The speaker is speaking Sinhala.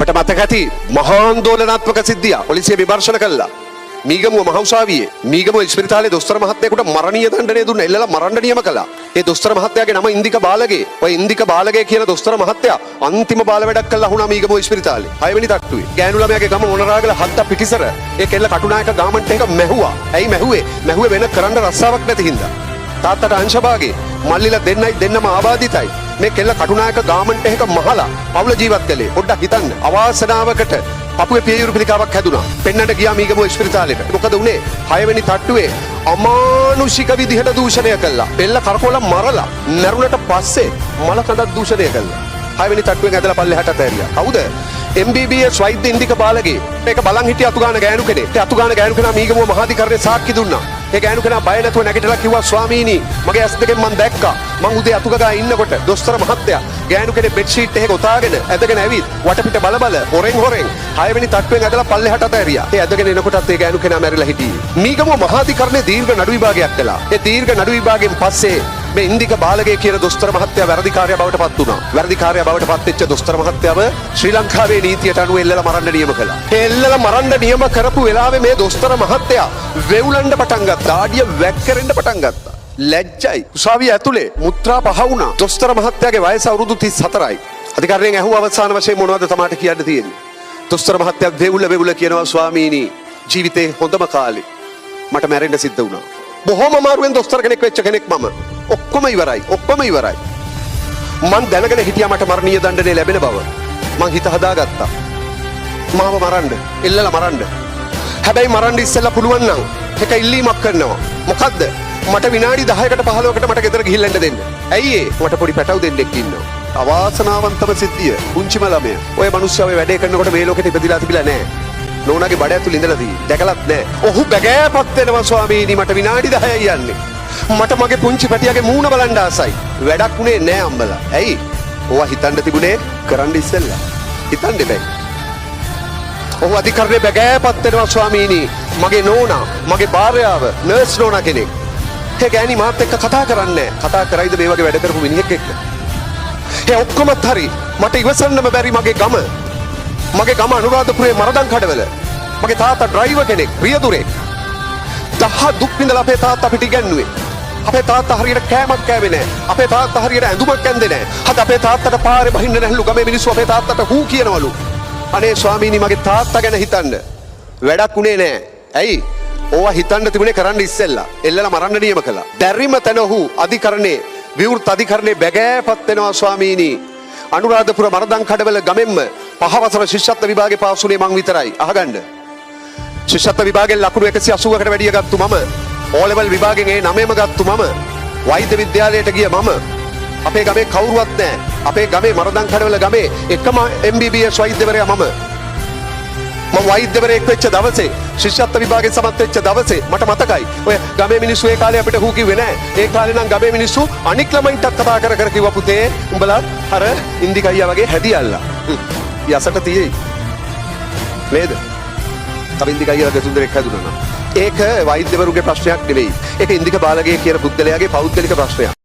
අපිට මතක ඇති මහා ආందోලනාත්මක සිද්ධිය පොලිසිය විමර්ශන කළා. මීගමුව මහ උසාවියේ මීගමුව ඉස්පිරිතාලේ දොස්තර මහත්තයෙකුට මරණීය දඬුවම දුන්නා. එල්ලලා මරන්න නියම කළා. ඒ දොස්තර මහත්තයාගේ නම ඉන්දික බාලගේ. ඔය ඉන්දික බාලගේ කියන දොස්තර මහත්තයා අන්තිම බාල වැඩක් කළා වුණා මීගමුව ඉස්පිරිතාලේ. 6 වෙනි තට්ටුවේ. ගෑනු ළමයාගේ ගම මොනරාගල හත්ත පිටිසර. ඒ කෙල්ල කටුනායක ගාමන්ට් එක මැහුවා. ඇයි මැහුවේ? මැහුවේ වෙන කරන්න රස්සාවක් නැති හින්දා. තාත්තට අංශභාගේ මල්ලිලා දෙන්නම ආබාධිතයි. මේ කෙල්ල කටුනායක ගාමන්ට් එකක මහලා පවුල ජීවත් කළේ. පොඩ්ඩක් හිතන්න. අවාසනාවකට අපුවේ පියයුරු පිළිකාවක් හැදුනා. පෙන්නට ගියා මීගමුව ඉස්පිරිතාලෙට. මොකද උනේ? 6 වෙනි තට්ටුවේ අමානුෂික විදිහට දූෂණය කළා. බෙල්ල කරකවලා මරලා මරුණට පස්සේ මල කඳක් දූෂණය කළා. 6 වෙනි තට්ටුවෙන් ඇදලා පල්ලෙහාට ඇරියා. කවුද? MBBS වෛද්‍ය ඉන්දික බාලගේ. මේක බලන් හිටිය අතුගාන ගෑනු කෙනෙක්. ඒ අතුගාන ගෑනු කෙනා මීගමුව මහාධිකරණේ සාක්ෂි දුන්නා. ඒ ගෑනු කෙනා බය නැතුව නැගිටලා කිව්වා ස්වාමීනි මගේ ඇස් දෙකෙන් මම දැක්කා. මං උදේ අතුගා ඉන්නකොට දොස්තර මහත්තයා ගෑනු කෙනෙක් බෙඩ් ෂීට් එකක ඔතාගෙන ඇදගෙන ඇවිත් වටපිට බල හොරෙන් 6 වෙනි තට්ටුවෙන් ඇදලා පල්ලෙහාට ඇරියා. ඒ ඇදගෙන එනකොටත් ඒ ගෑනු කෙනා මැරිලා හිටියේ. මීගමුව මහාධිකරණේ දීර්ඝ නඩු විභාගයක් කළා. ඒ දීර්ඝ නඩු විභාගයෙන් පස්සේ මේ ඉන්දික බාලගේ කියන දොස්තර මහත්තයා වැරදිකාරයා බවට පත් වුණා. වැරදිකාරයා බවට පත් වෙච්ච දොස්තර මහත්තයාව ශ්‍රී ලංකාවේ නීතියට අනුව එල්ලලා මරන්න නියම කළා. ඒ එල්ලලා මරන්න නියම කරපු වෙලාවේ මේ දොස්තර මහත්තයා වෙවුලන්න පටන් ගත්තා. දාඩිය වැක්කරෙන්න පටන් ගත්තා. ලැජ්ජයි. උසාවිය ඇතුලේ මුත්‍රා පහ වුණා. දොස්තර මහත්තයාගේ වයස අවුරුදු 34යි. අධිකාරියෙන් ඇහුව අවසාන වශයෙන් මොනවද තමාට කියන්න තියෙන්නේ? දොස්තර මහත්තයා වෙවුල කියනවා ස්වාමීනි ජීවිතේ හොඳම කාලේ මට මැරෙන්න සිද්ධ වුණා. බොහොම අමාරුවෙන් දොස්තර කෙනෙක් වෙච්ච කෙනෙක් මම. ඔක්කොම ඉවරයි. මං දැනගෙන හිටියා මට මරණීය දඬුවම ලැබෙන බව. මං හිත හදාගත්තා. මාව මරන්න, එල්ලලා මරන්න. හැබැයි මරන්න ඉස්සෙල්ලා පුළුවන් නම් එක ඉල්ලීමක් කරනවා. මොකද්ද? මට විනාඩි 10කට 15කට මට ගෙදර ගිහිල්ලා එන්න දෙන්න. ඇයි ඒ? මට පොඩි පැටව් දෙන්නෙක් ඉන්නවා. අවාසනාවන්තම සිද්ධිය. පුංචිම ළමයා. ඔය මිනිස්සු ඔය වැඩේ කරනකොට මේ ලෝකෙට ඉපදිලා තිබිලා නැහැ. නෝනාගේ බඩ ඇතුළේ ඉඳලා තියෙන්නේ. දැකලත් නැහැ. ඔහු බැගෑපත් වෙනවා ස්වාමීනි මට විනාඩි 10යි යන්නේ. මට මගේ පුංචි පැටියාගේ මූණ බලන්න ආසයි. වැඩක් උනේ නෑ අම්බලා. ඇයි? ඕවා හිතන්න තිබුණේ කරන්න ඉස්සෙල්ලා. හිතන්න බෑ. ඔහු අධිකරණේ බැගෑපත් වෙනවා ස්වාමීනි. මගේ නෝනා, මගේ භාර්යාව, නර්ස් නෝනා කෙනෙක්. ඒ ගෑණි මාත් එක්ක කතා කරන්නේ නෑ. කතා කරයිද මේ වගේ වැඩ කරපු මිනිහෙක් එක්ක? ඒ ඔක්කොමත් හරි. මට ඉවසන්නම බැරි මගේ ගම. මගේ ගම අනුරාධපුරේ මරදම් කඩවල. මගේ තාත්තා ඩ්‍රයිවර් කෙනෙක්, රියදුරෙක්. දහ දුක් විඳලා අපේ තාත්තා අපිට ඉගැන්නුවේ. අපේ තාත්තා හරියට කෑමක් කෑවේ නැහැ. අපේ තාත්තා හරියට ඇඳුමක් ඇඳේ නැහැ. අද අපේ තාත්තට පාරේ බහින්න නැහැලු ගමේ මිනිස්සු අපේ තාත්තට හූ කියනවලු. අනේ ස්වාමීනි මගේ තාත්තා ගැන හිතන්න. වැඩක් උනේ නැහැ. ඇයි? ඕවා හිතන්න තිබුණේ කරන්න ඉස්සෙල්ලා. එල්ලලා මරන්න නියම කළා. දැරිම තැන ඔහු අධිකරණේ විවෘත අධිකරණේ බැගෑපත් වෙනවා ස්වාමීනි. අනුරාධපුර මරදම් කඩවල ගමෙන්ම 5 වසර ශිෂ්‍යත්ව විභාගේ පාස් වුණේ මං විතරයි. අහගන්න. ශිෂ්‍යත්ව විභාගයෙන් ලකුණු 180කට වැඩිය ගත්තු මම. O level විභාගෙන් ඒ 9ම ගත්තු මම. වෛද්‍ය විද්‍යාලයට ගිය මම. අපේ ගමේ කවුරුවත් නැහැ. අපේ ගමේ මරදම් කඩවල ගමේ එකම MBBS වෛද්‍යවරයා මම. මම වෛද්‍යවරයෙක් වෙච්ච දවසේ ශිෂ්‍යත්ව විභාගයෙන් සමත් වෙච්ච දවසේ මට මතකයි. ඔය ගමේ මිනිස්සු ඒ කාලේ අපිට හූ කිව්වේ නැහැ. ඒ කාලේ නම් ගමේ මිනිස්සු අනික් ළමයින්ටත් කතා කර කිව්වා පුතේ උඹලා අර ඉන්දික අයියා වගේ හැදියල්ලා. යසට තියෙයි. නේද? තවින්දික අයියා දෙතුන්දෙනෙක් හැදුනා නම්. ඒක වෛද්‍යවරුගේ ප්‍රශ්නයක් නෙවෙයි. ඒක ඉන්දික බාලගේ කියන පුද්ගලයාගේ පෞද්ගලික ප්‍රශ්නයක්.